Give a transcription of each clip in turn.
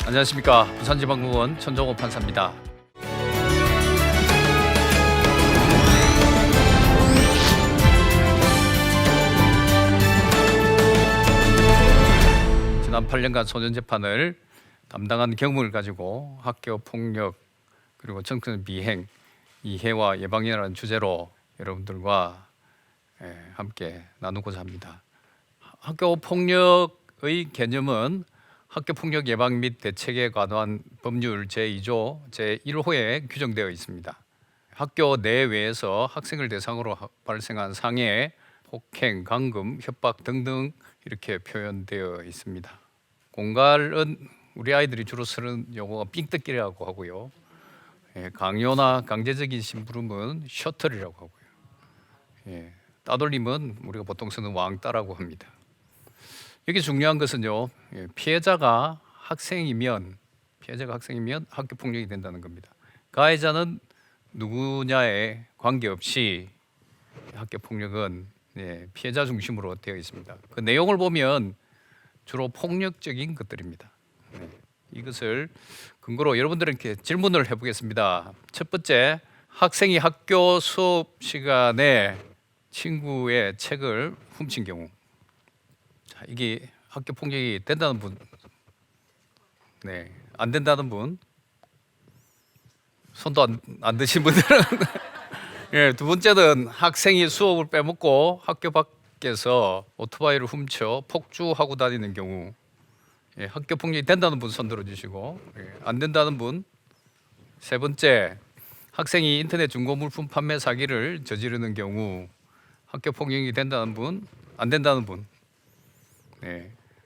안녕하십니까. 부산지방법원 천정호 판사입니다. 지난 8년간 소년재판을 담당한 경험을 가지고 학교 폭력 그리고 청소년 비행, 이해와 예방이라는 주제로 여러분들과 함께 나누고자 합니다. 학교 폭력의 개념은 학교폭력 예방 및 대책에 관한 법률 제2조 제1호에 규정되어 있습니다. 학교 내외에서 학생을 대상으로 발생한 상해, 폭행, 감금, 협박 등등 이렇게 표현되어 있습니다. 공갈은 우리 아이들이 주로 쓰는 용어가 삥뜯기라고 하고요. 강요나 강제적인 심부름은 셔틀이라고 하고요. 따돌림은 우리가 보통 쓰는 왕따라고 합니다. 여기 중요한 것은요, 피해자가 학생이면 학교 폭력이 된다는 겁니다. 가해자는 누구냐에 관계없이 학교 폭력은 피해자 중심으로 되어 있습니다. 그 내용을 보면 주로 폭력적인 것들입니다. 이것을 근거로 여러분들에게 질문을 해보겠습니다. 첫 번째, 학생이 학교 수업 시간에 친구의 책을 훔친 경우. 자, 이게 학교 폭력이 된다는 분, 안 된다는 분, 손도 안 드신 분들은 두 번째는 학생이 수업을 빼먹고 학교 밖에서 오토바이를 훔쳐 폭주하고 다니는 경우. 학교 폭력이 된다는 분 손 들어주시고, 안 된다는 분. 세 번째, 학생이 인터넷 중고물품 판매 사기를 저지르는 경우. 학교 폭력이 된다는 분, 안 된다는 분.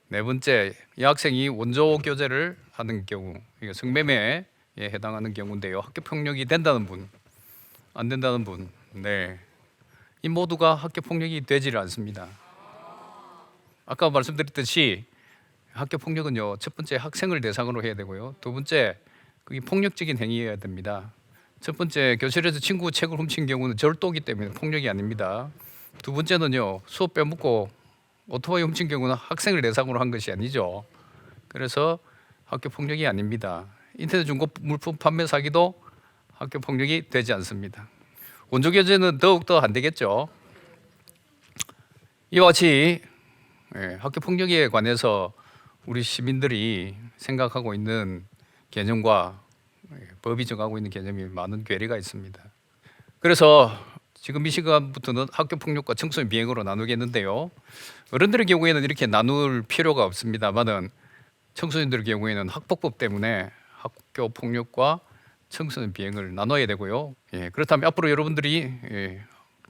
네 번째, 이 학생이 원조 교제를 하는 경우, 이게 성매매에 해당하는 경우인데요. 학교 폭력이 된다는 분, 안 된다는 분. 이 모두가 학교 폭력이 되지를 않습니다. 아까 말씀드렸듯이 학교 폭력은요, 첫 번째 학생을 대상으로 해야 되고요. 두 번째, 그게 폭력적인 행위여야 됩니다. 첫 번째, 교실에서 친구 책을 훔친 경우는 절도이기 때문에 폭력이 아닙니다. 두 번째는요, 수업 빼먹고 오토바이 훔친 경우는 학생을 대상으로 한 것이 아니죠. 그래서 학교 폭력이 아닙니다. 인터넷 중고 물품 판매 사기도 학교 폭력이 되지 않습니다. 원조 교제는 더욱더 안 되겠죠. 이와 같이 학교 폭력에 관해서 우리 시민들이 생각하고 있는 개념과 법이 정하고 있는 개념이 많은 괴리가 있습니다. 그래서 지금 이 시간부터는 학교 폭력과 청소년 비행으로 나누겠는데요. 어른들의 경우에는 이렇게 나눌 필요가 없습니다만은 청소년들의 경우에는 학폭법 때문에 학교 폭력과 청소년 비행을 나눠야 되고요. 그렇다면 앞으로 여러분들이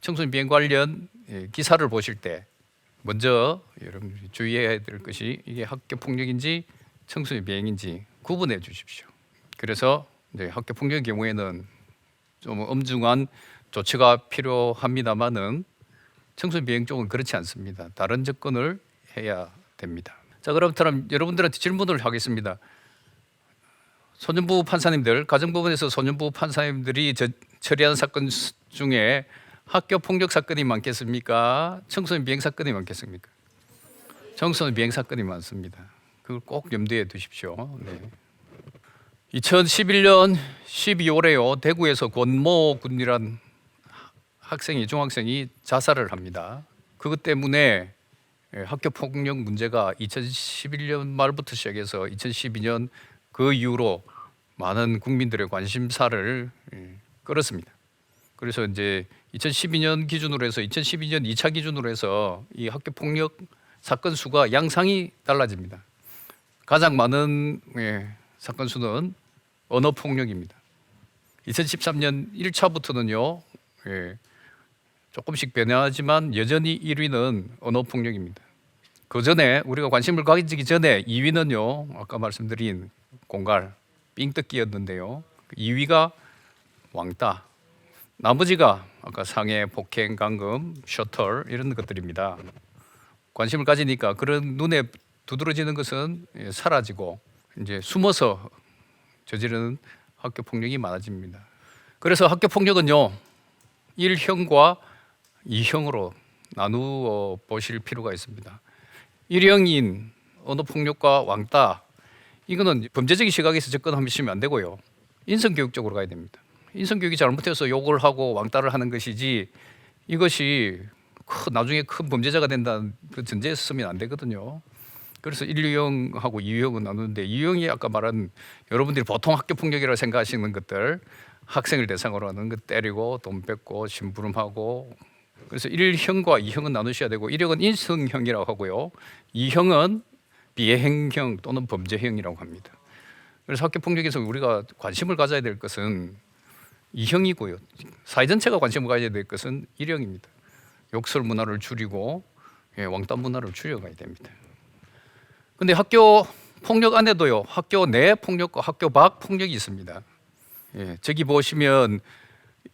청소년 비행 관련 기사를 보실 때 먼저 여러분들이 주의해야 될 것이 이게 학교 폭력인지 청소년 비행인지 구분해 주십시오. 그래서 이제 학교 폭력의 경우에는 좀 엄중한 조치가 필요합니다만은 청소년 비행 쪽은 그렇지 않습니다. 다른 접근을 해야 됩니다. 자, 그럼 여러분들한테 질문을 하겠습니다. 소년부 판사님들, 가정법원에서 소년부 판사님들이 처리한 사건 중에 학교 폭력 사건이 많겠습니까? 청소년 비행 사건이 많겠습니까? 청소년 비행 사건이 많습니다. 그걸 꼭 염두에 두십시오. 2011년 12월에요. 대구에서 권모 군이란 중학생이 자살을 합니다. 그것 때문에 학교 폭력 문제가 2011년 말부터 시작해서 2012년 그 이후로 많은 국민들의 관심사를 끌었습니다. 그래서 이제 2012년 기준으로 해서 2012년 2차 기준으로 해서 이 학교 폭력 사건 수가 양상이 달라집니다. 가장 많은 사건 수는 언어 폭력입니다. 2013년 1차부터는요. 조금씩 변화하지만 여전히 1위는 언어 폭력입니다. 그 전에 우리가 관심을 가지기 전에 2위는요. 아까 말씀드린 공갈, 삥뜯기였는데요. 2위가 왕따, 나머지가 아까 상해, 폭행, 감금, 셔틀 이런 것들입니다. 관심을 가지니까 그런 눈에 두드러지는 것은 사라지고 이제 숨어서 저지르는 학교 폭력이 많아집니다. 그래서 학교 폭력은요 1형과 2형으로 나누어 보실 필요가 있습니다. 1형인 언어 폭력과 왕따 이거는 범죄적인 시각에서 접근하시면 안 되고요. 인성교육적으로 가야 됩니다. 인성교육이 잘못해서 욕을 하고 왕따를 하는 것이지 이것이 나중에 큰 범죄자가 된다는 그 전제에서 쓰면 안 되거든요. 그래서 1, 유형하고 2유형은 나누는데 2유형이 아까 말한 여러분들이 보통 학교 폭력이라고 생각하시는 것들, 학생을 대상으로 하는 것, 때리고 돈 뺏고 심부름하고, 그래서 1형과 2형은 나누셔야 되고 1형은 인성형이라고 하고요. 2형은 비행형 또는 범죄형이라고 합니다. 그래서 학교 폭력에서 우리가 관심을 가져야 될 것은 2형이고요. 사회 전체가 관심을 가져야 될 것은 1형입니다. 욕설 문화를 줄이고 왕따 문화를 줄여가야 됩니다. 근데 학교 폭력 안에도요, 학교 내 폭력과 학교 밖 폭력이 있습니다. 저기 보시면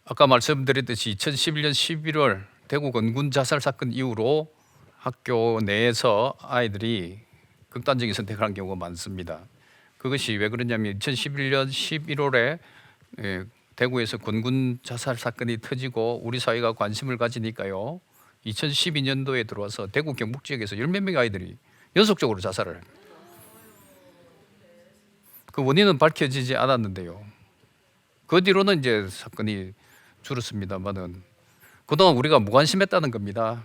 아까 말씀드렸듯이 2011년 11월 대구 건군 자살 사건 이후로 학교 내에서 아이들이 극단적인 선택을 한 경우가 많습니다. 그것이 왜 그러냐면 2011년 11월에 대구에서 건군 자살 사건이 터지고 우리 사회가 관심을 가지니까요, 2012년도에 들어와서 대구 경북 지역에서 열몇 명의 아이들이 연속적으로 자살을 합니다. 그 원인은 밝혀지지 않았는데요. 그 뒤로는 이제 사건이 줄었습니다만은 그동안 우리가 무관심했다는 겁니다.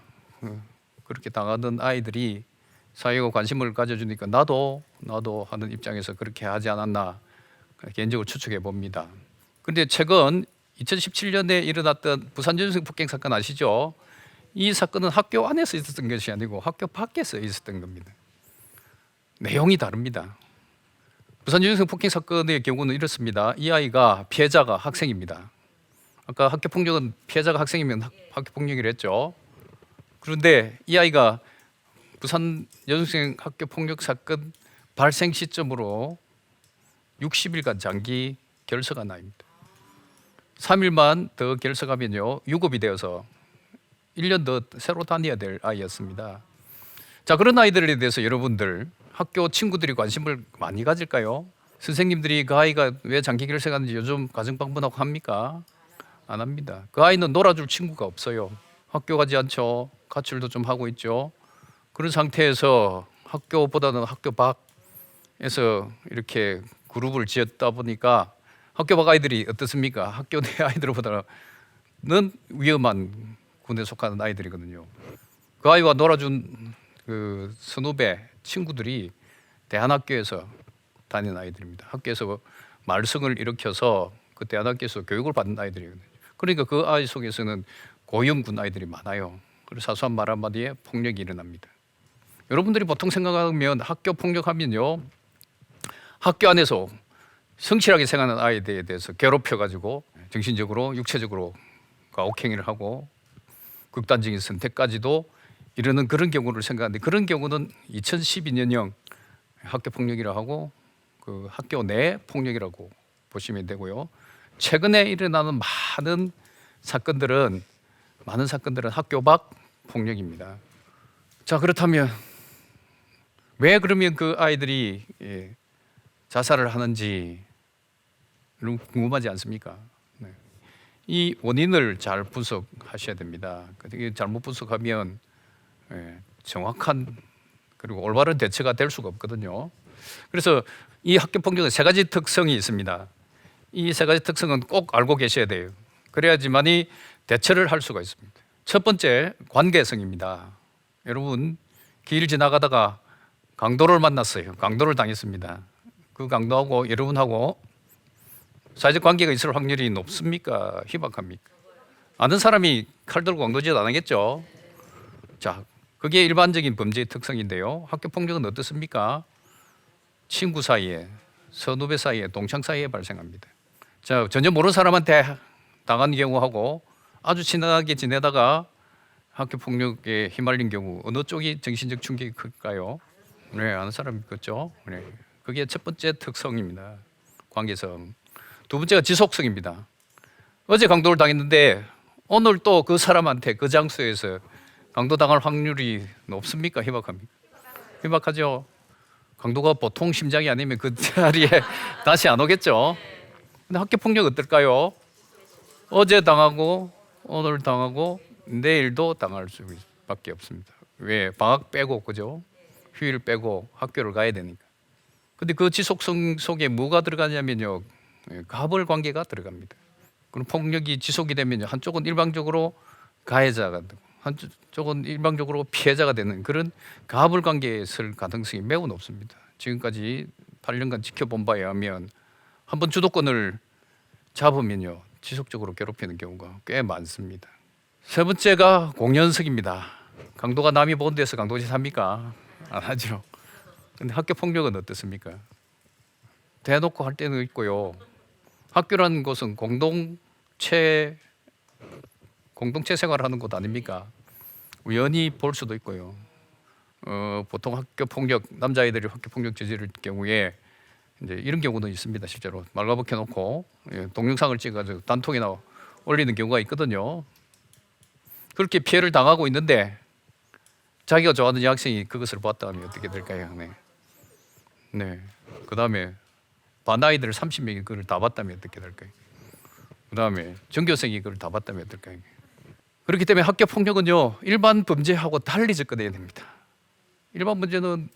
그렇게 당하던 아이들이 사회가 관심을 가져주니까 나도 하는 입장에서 그렇게 하지 않았나 개인적으로 추측해 봅니다. 그런데 최근 2017년에 일어났던 부산 여중생 폭행 사건 아시죠? 이 사건은 학교 안에서 있었던 것이 아니고 학교 밖에서 있었던 겁니다. 내용이 다릅니다. 부산 여중생 폭행 사건의 경우는 이렇습니다. 이 아이가 피해자가 학생입니다. 아까 학교 폭력은 피해자가 학생이면 학교 폭력이라 했죠. 그런데 이 아이가 부산 여중생 학교 폭력 사건 발생 시점으로 60일간 장기 결석한 아이입니다. 3일만 더 결석하면요, 유급이 되어서 1년 더 새로 다녀야 될 아이였습니다. 자, 그런 아이들에 대해서 여러분들 학교 친구들이 관심을 많이 가질까요? 선생님들이 그 아이가 왜 장기 결석하는지 요즘 가정 방문하고 합니까? 안 합니다. 그 아이는 놀아줄 친구가 없어요. 학교 가지 않죠. 가출도 좀 하고 있죠. 그런 상태에서 학교보다는 학교 밖에서 이렇게 그룹을 지었다 보니까 학교 밖 아이들이 어떻습니까? 학교 내 아이들보다는 위험한 군에 속하는 아이들이거든요. 그 아이와 놀아준 그 선후배 친구들이 대한학교에서 다니는 아이들입니다. 학교에서 말썽을 일으켜서 그 대한학교에서 교육을 받는 아이들이거든요. 그러니까 그 아이 속에서는 고위험군 아이들이 많아요. 그래서 사소한 말 한마디에 폭력이 일어납니다. 여러분들이 보통 생각하면 학교 폭력하면요, 학교 안에서 성실하게 생활하는 아이들에 대해서 괴롭혀가지고 정신적으로 육체적으로 가혹행위를 하고 극단적인 선택까지도 이러는 그런 경우를 생각하는데, 그런 경우는 2012년형 학교 폭력이라고 하고 그 학교 내 폭력이라고 보시면 되고요. 최근에 일어나는 많은 사건들은 학교 밖 폭력입니다. 자, 그렇다면 왜 그러면 그 아이들이 자살을 하는지 궁금하지 않습니까? 네. 이 원인을 잘 분석하셔야 됩니다. 잘못 분석하면 정확한 그리고 올바른 대처가 될 수가 없거든요. 그래서 이 학교 폭력은 세 가지 특성이 있습니다. 이 세 가지 특성은 꼭 알고 계셔야 돼요. 그래야지만이 대처를 할 수가 있습니다. 첫 번째, 관계성입니다. 여러분, 길 지나가다가 강도를 만났어요. 강도를 당했습니다. 그 강도하고 여러분하고 사회적 관계가 있을 확률이 높습니까? 희박합니까? 아는 사람이 칼 들고 강도짓 안 하겠죠? 자, 그게 일반적인 범죄의 특성인데요. 학교 폭력은 어떻습니까? 친구 사이에, 선후배 사이에, 동창 사이에 발생합니다. 자, 전혀 모르는 사람한테 당한 경우하고 아주 친하게 지내다가 학교 폭력에 휘말린 경우 어느 쪽이 정신적 충격이 클까요? 네, 아는 사람이 있겠죠. 네, 그게 첫 번째 특성입니다. 관계성. 두 번째가 지속성입니다. 어제 강도를 당했는데 오늘 또 그 사람한테 그 장소에서 강도당할 확률이 높습니까? 희박합니까? 희박하죠. 강도가 보통 심장이 아니면 그 자리에 다시 안 오겠죠. 근데 학교 폭력 어떨까요? 어제 당하고 오늘 당하고 내일도 당할 수밖에 없습니다. 왜? 방학 빼고, 그죠? 휴일 빼고 학교를 가야 되니까. 근데 그 지속성 속에 뭐가 들어가냐면요, 가벌 관계가 들어갑니다. 그럼 폭력이 지속이 되면 한쪽은 일방적으로 가해자가 되고 한쪽은 일방적으로 피해자가 되는 그런 가불 관계에 설 가능성이 매우 높습니다. 지금까지 8년간 지켜본 바에 하면 한번 주도권을 잡으면요 지속적으로 괴롭히는 경우가 꽤 많습니다. 세 번째가 공연석입니다. 강도가 남이 본 데서 강도짓 합니까? 안 하죠. 근데 학교 폭력은 어떻습니까? 대놓고 할 때는 있고요. 학교라는 곳은 공동체 생활하는 곳 아닙니까? 우연히 볼 수도 있고요. 보통 학교 폭력, 남자아이들이 학교 폭력 저지를 경우에 이제 이런 경우도 있습니다. 실제로 말가벗겨 놓고 동영상을 찍어가지고 단톡이나 올리는 경우가 있거든요. 그렇게 피해를 당하고 있는데 자기가 좋아하는 여학생이 그것을 봤다면 어떻게 될까요? 네. 그 다음에 반 아이들 30명이 그걸 다 봤다면 어떻게 될까요? 그 다음에 전교생이 그걸 다 봤다면 어떨까요? 그렇기 때문에 학교 폭력은요 일반 범죄하고 달리 접근해야 됩니다. 일반 범죄는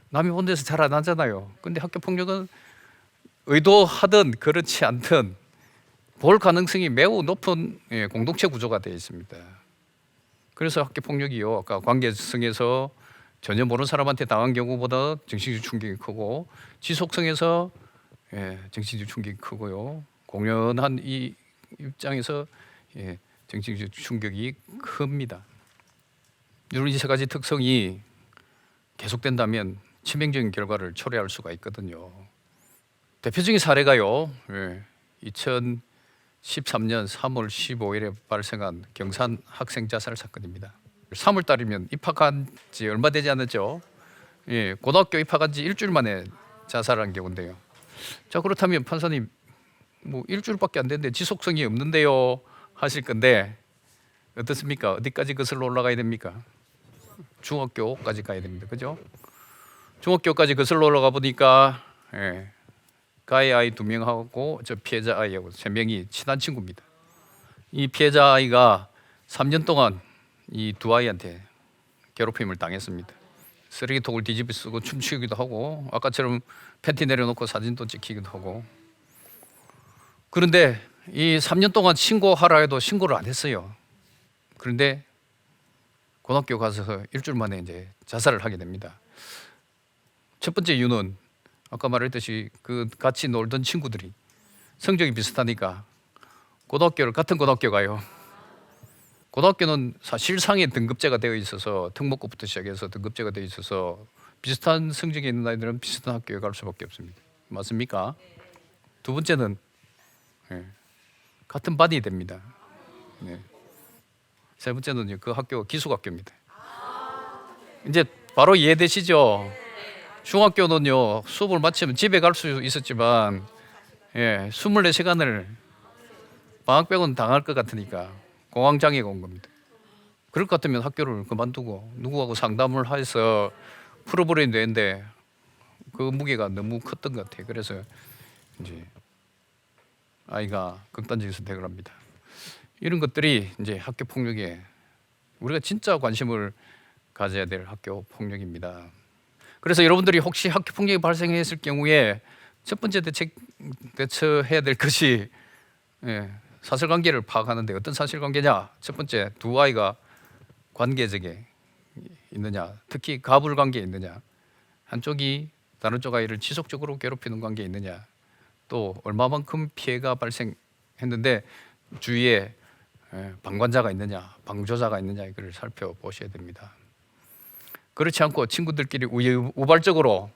남이 본 데서 잘 안 하잖아요. 근데 학교 폭력은 의도하든 그렇지 않든 볼 가능성이 매우 높은 공동체 구조가 되어 있습니다. 그래서 학교 폭력이요 아까 관계성에서 전혀 모르는 사람한테 당한 경우보다 정신적 충격이 크고 지속성에서 정신적 충격이 크고요 공연한 이 입장에서 정신적 충격이 큽니다. 이런 이 세 가지 특성이 계속된다면 치명적인 결과를 초래할 수가 있거든요. 대표적인 사례가요 2013년 3월 15일에 발생한 경산 학생 자살 사건입니다. 3월 달이면 입학한 지 얼마 되지 않았죠. 고등학교 입학한 지 일주일 만에 자살한 경우인데요. 자, 그렇다면 판사님 뭐 일주일밖에 안 됐는데 지속성이 없는데요 하실 건데 어떻습니까? 어디까지 거슬러 올라가야 됩니까? 중학교까지 가야 됩니다. 그죠? 중학교까지 거슬러 올라가 보니까 가해 아이 2명하고 저 피해자 아이하고 3명이 친한 친구입니다. 이 피해자 아이가 3년 동안 이 두 아이한테 괴롭힘을 당했습니다. 쓰레기통을 뒤집어 쓰고 춤추기도 하고 아까처럼 팬티 내려놓고 사진도 찍히기도 하고. 그런데 이 3년 동안 신고하라 해도 신고를 안 했어요. 그런데 고등학교 가서 일주일 만에 이제 자살을 하게 됩니다. 첫 번째 이유는 아까 말했듯이 그 같이 놀던 친구들이 성적이 비슷하니까 같은 고등학교 가요. 고등학교는 사실상의 등급제가 되어 있어서 특목고부터 시작해서 등급제가 되어 있어서 비슷한 성적이 있는 아이들은 비슷한 학교에 갈 수밖에 없습니다. 맞습니까? 두 번째는 같은 반이 됩니다. 세 번째는 그 학교가 기숙학교입니다. 이제 바로 이해되시죠? 중학교는요 수업을 마치면 집에 갈 수 있었지만 24시간을 방학 빼고는 당할 것 같으니까 공황장애가 온 겁니다. 그럴 것 같으면 학교를 그만두고 누구하고 상담을 해서 풀어버려야 되는데 그 무게가 너무 컸던 것 같아요. 그래서 이제 아이가 극단적인 선택을 합니다. 이런 것들이 이제 학교 폭력에 우리가 진짜 관심을 가져야 될 학교 폭력입니다. 그래서 여러분들이 혹시 학교 폭력이 발생했을 경우에 첫 번째 대처해야 될 것이 사실관계를 파악하는데 어떤 사실관계냐? 첫 번째 두 아이가 관계적에 있느냐, 특히 가불관계에 있느냐, 한쪽이 다른 쪽 아이를 지속적으로 괴롭히는 관계에 있느냐, 또 얼마만큼 피해가 발생했는데 주위에 방관자가 있느냐, 방조자가 있느냐 이걸 살펴보셔야 됩니다. 그렇지 않고 친구들끼리 우발적으로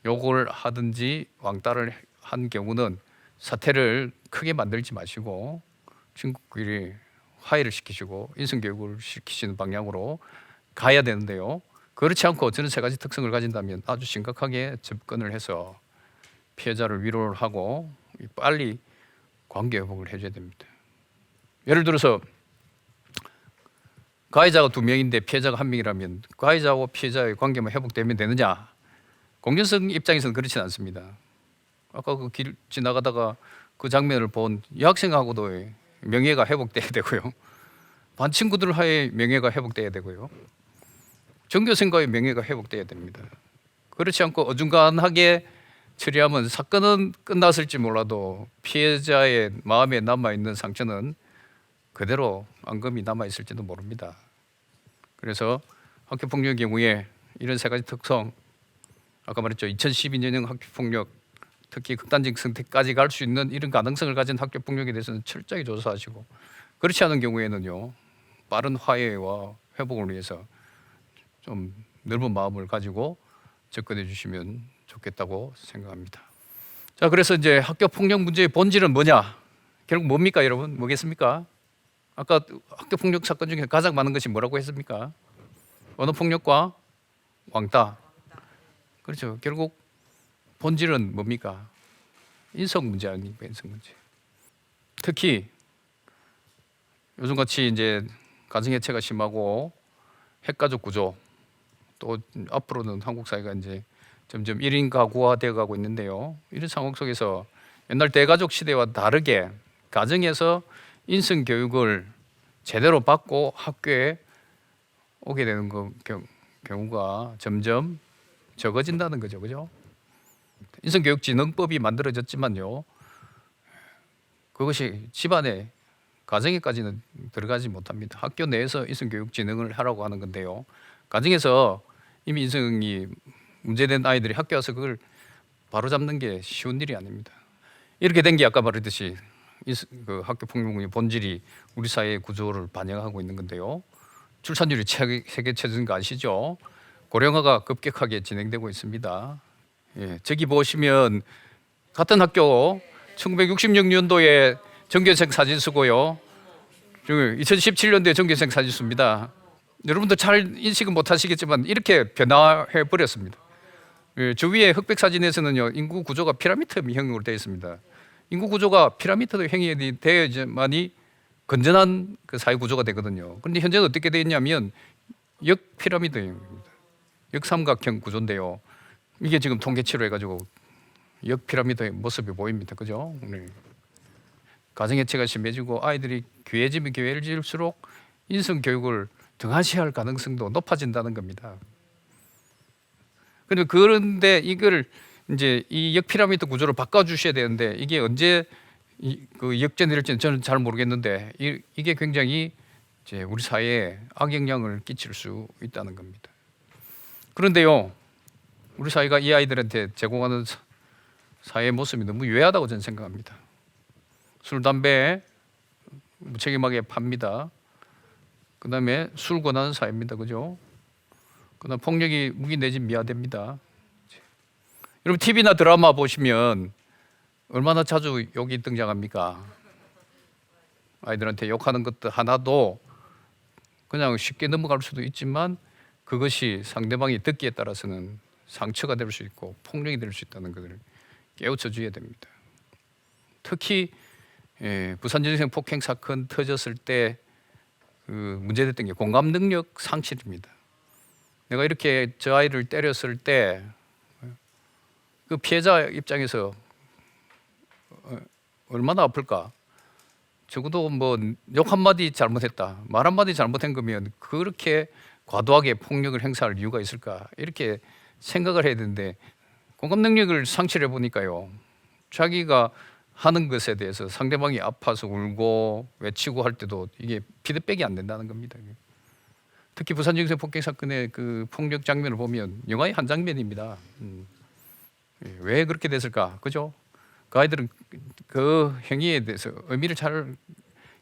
욕을 하든지 왕따를 한 경우는 사태를 크게 만들지 마시고 친구끼리 화해를 시키시고 인성교육을 시키시는 방향으로 가야 되는데요. 그렇지 않고 저는 세 가지 특성을 가진다면 아주 심각하게 접근을 해서 피해자를 위로를 하고 빨리 관계 회복을 해줘야 됩니다. 예를 들어서 가해자가 2명인데 피해자가 1명이라면 가해자와 피해자의 관계만 회복되면 되느냐? 공정성 입장에서는 그렇지는 않습니다. 아까 그 길 지나가다가 그 장면을 본 여학생하고도 명예가 회복돼야 되고요. 반 친구들과의 명예가 회복돼야 되고요. 전교생과의 명예가 회복돼야 됩니다. 그렇지 않고 어중간하게 처리하면 사건은 끝났을지 몰라도 피해자의 마음에 남아있는 상처는 그대로 앙금이 남아있을지도 모릅니다. 그래서 학교폭력의 경우에 이런 세 가지 특성, 아까 말했죠. 2012년형 학교폭력, 특히 극단적 선택까지 갈 수 있는 이런 가능성을 가진 학교폭력에 대해서는 철저히 조사하시고, 그렇지 않은 경우에는요, 빠른 화해와 회복을 위해서 좀 넓은 마음을 가지고 접근해 주시면 좋겠다고 생각합니다. 자, 그래서 이제 학교 폭력 문제의 본질은 뭐냐? 결국 뭡니까, 여러분? 뭐겠습니까? 아까 학교 폭력 사건 중에 가장 많은 것이 뭐라고 했습니까? 언어 폭력과 왕따. 그렇죠. 결국 본질은 뭡니까? 인성 문제 아닙니까? 인성 문제. 특히 요즘같이 이제 가정 해체가 심하고 핵가족 구조, 또 앞으로는 한국 사회가 이제 점점 1인 가구화 되어 가고 있는데요. 이런 상황 속에서 옛날 대가족 시대와 다르게 가정에서 인성 교육을 제대로 받고 학교에 오게 되는 경우가 점점 적어진다는 거죠. 그죠? 인성교육진흥법이 만들어졌지만요, 그것이 집안에 가정에까지는 들어가지 못합니다. 학교 내에서 인성교육진흥을 하라고 하는 건데요, 가정에서 이미 인성이 문제된 아이들이 학교 와서 그걸 바로잡는 게 쉬운 일이 아닙니다. 이렇게 된 게 아까 말했듯이 그 학교 폭력의 본질이 우리 사회의 구조를 반영하고 있는 건데요, 출산율이 세계 최저인 거 아시죠? 고령화가 급격하게 진행되고 있습니다. 예, 저기 보시면 같은 학교 1966년도에 전교생 사진 쓰고요, 2017년도에 전교생 사진 씁니다. 여러분들 잘 인식은 못 하시겠지만 이렇게 변화해 버렸습니다. 예, 주위의 흑백 사진에서는요, 인구 구조가 피라미드형으로 되어 있습니다. 인구 구조가 피라미드형이 되어야만이 건전한 그 사회 구조가 되거든요. 그런데 현재는 어떻게 되어 있냐면 역피라미드형입니다. 역삼각형 구조인데요, 이게 지금 통계치로 해가지고 역피라미드의 모습이 보입니다. 그죠? 네. 가정해체가 심해지고 아이들이 귀해지면 귀해질수록 인성교육을 등한시할 가능성도 높아진다는 겁니다. 그런데 이걸 이제 이 역피라미드 구조를 바꿔주셔야 되는데, 이게 언제 그 역전될지는 저는 잘 모르겠는데, 이게 굉장히 이제 우리 사회에 악영향을 끼칠 수 있다는 겁니다. 그런데요, 우리 사회가 이 아이들한테 제공하는 사회의 모습이 너무 유해하다고 저는 생각합니다. 술, 담배 무책임하게 팝니다. 그 다음에 술 권하는 사회입니다. 그죠? 그 다음 폭력이 무기 내진 미화됩니다. 여러분 TV나 드라마 보시면 얼마나 자주 욕이 등장합니까? 아이들한테 욕하는 것도 하나도 그냥 쉽게 넘어갈 수도 있지만, 그것이 상대방이 듣기에 따라서는 상처가 될 수 있고 폭력이 될 수 있다는 것을 깨우쳐 줘야 됩니다. 특히 부산전생 폭행 사건 터졌을 때 그 문제됐던 게 공감 능력 상실입니다. 내가 이렇게 저 아이를 때렸을 때 그 피해자 입장에서 얼마나 아플까? 적어도 뭐 욕 한마디 잘못했다, 말 한마디 잘못한 거면 그렇게 과도하게 폭력을 행사할 이유가 있을까? 이렇게 생각을 해야 되는데, 공감 능력을 상실해 보니까요, 자기가 하는 것에 대해서 상대방이 아파서 울고 외치고 할 때도 이게 피드백이 안 된다는 겁니다. 특히 부산전생 폭행 사건의 그 폭력 장면을 보면 영화의 한 장면입니다. 왜 그렇게 됐을까? 그죠? 그 아이들은 그 행위에 대해서 의미를 잘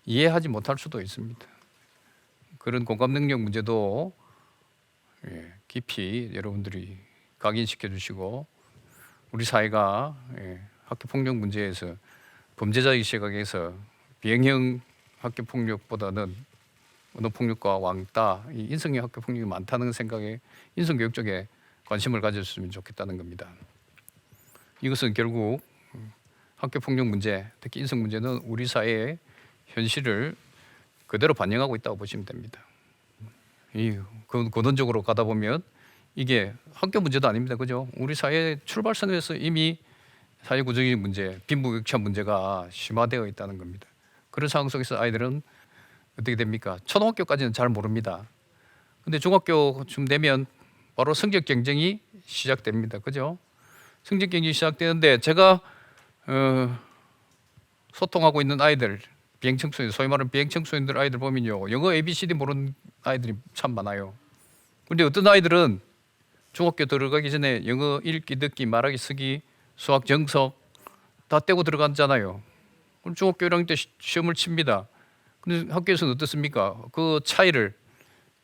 이해하지 못할 수도 있습니다. 그런 공감 능력 문제도 깊이 여러분들이 각인시켜 주시고, 우리 사회가 학교 폭력 문제에서 범죄자의 시각에서 비행형 학교 폭력보다는 언어 폭력과 왕따, 이 인성형 학교 폭력이 많다는 생각에 인성 교육 쪽에 관심을 가졌으면 좋겠다는 겁니다. 이것은 결국 학교 폭력 문제, 특히 인성 문제는 우리 사회의 현실을 그대로 반영하고 있다고 보시면 됩니다. 근원적으로 가다 보면 이게 학교 문제도 아닙니다. 그죠? 우리 사회 출발선에서 이미 사회 구조적인 문제, 빈부격차 문제가 심화되어 있다는 겁니다. 그런 상황 속에서 아이들은 어떻게 됩니까? 초등학교까지는 잘 모릅니다. 근데 중학교쯤 되면 바로 성적 경쟁이 시작됩니다. 그죠? 성적 경쟁이 시작되는데 제가 소통하고 있는 아이들, 비행청소년, 소위 말하는 비행청소년들 아이들 보면요, 영어 ABCD 모르는 아이들이 참 많아요. 그런데 어떤 아이들은 중학교 들어가기 전에 영어 읽기, 듣기, 말하기, 쓰기, 수학, 정석 다 떼고 들어갔잖아요. 그럼 중학교 1학년 때 시험을 칩니다. 근데 학교에서는 어떻습니까? 그 차이를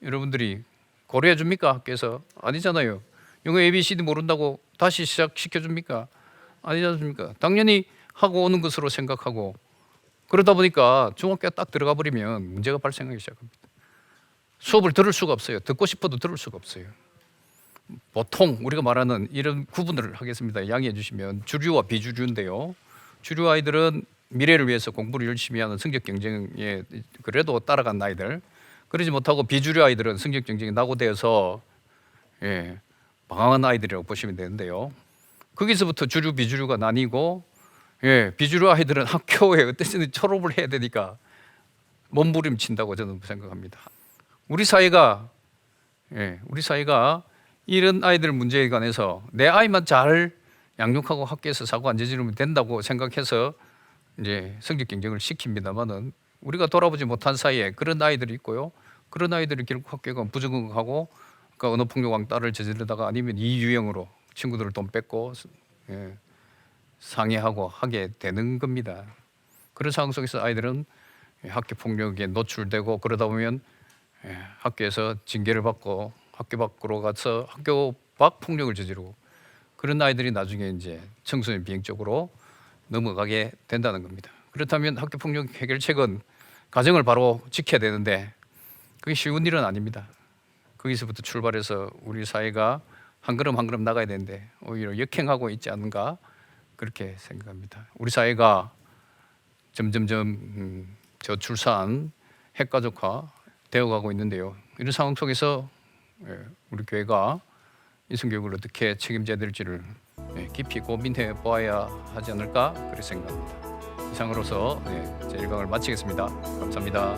여러분들이 고려해 줍니까? 학교에서? 아니잖아요. 영어 ABCD 모른다고 다시 시작시켜 줍니까? 아니지 않습니까? 당연히 하고 오는 것으로 생각하고, 그러다 보니까 중학교에 딱 들어가 버리면 문제가 발생하기 시작합니다. 수업을 들을 수가 없어요. 듣고 싶어도 들을 수가 없어요. 보통 우리가 말하는 이런 구분을 하겠습니다. 양해해 주시면 주류와 비주류인데요. 주류 아이들은 미래를 위해서 공부를 열심히 하는 성적 경쟁에 그래도 따라간 아이들, 그러지 못하고 비주류 아이들은 성적 경쟁이 낙오되어서 방황한 아이들이라고 보시면 되는데요. 거기서부터 주류 비주류가 나뉘고, 비주류 아이들은 학교에 어쨌든 졸업을 해야 되니까 몸부림친다고 저는 생각합니다. 우리 사회가 이런 아이들 문제에 관해서 내 아이만 잘 양육하고 학교에서 사고 안 저지르면 된다고 생각해서 이제 성적 경쟁을 시킵니다만은, 우리가 돌아보지 못한 사이에 그런 아이들이 있고요. 그런 아이들이 결국 학교가 부적응하고, 그러니까 언어 폭력 왕따를 저지르다가 아니면 이 유형으로 친구들 돈 뺏고 상해하고 하게 되는 겁니다. 그런 상황 속에서 아이들은 학교 폭력에 노출되고, 그러다 보면 학교에서 징계를 받고 학교 밖으로 가서 학교 밖 폭력을 저지르고, 그런 아이들이 나중에 이제 청소년 비행 쪽으로 넘어가게 된다는 겁니다. 그렇다면 학교 폭력 해결책은 가정을 바로 지켜야 되는데 그게 쉬운 일은 아닙니다. 거기서부터 출발해서 우리 사회가 한 걸음 한 걸음 나가야 되는데 오히려 역행하고 있지 않은가, 그렇게 생각합니다. 우리 사회가 점점점 저출산, 핵가족화 되어가고 있는데요. 이런 상황 속에서 우리 교회가 이성교육을 어떻게 책임져야 될지를 깊이 고민해 보아야 하지 않을까, 그렇게 생각합니다. 이상으로서 제 1강을 마치겠습니다. 감사합니다.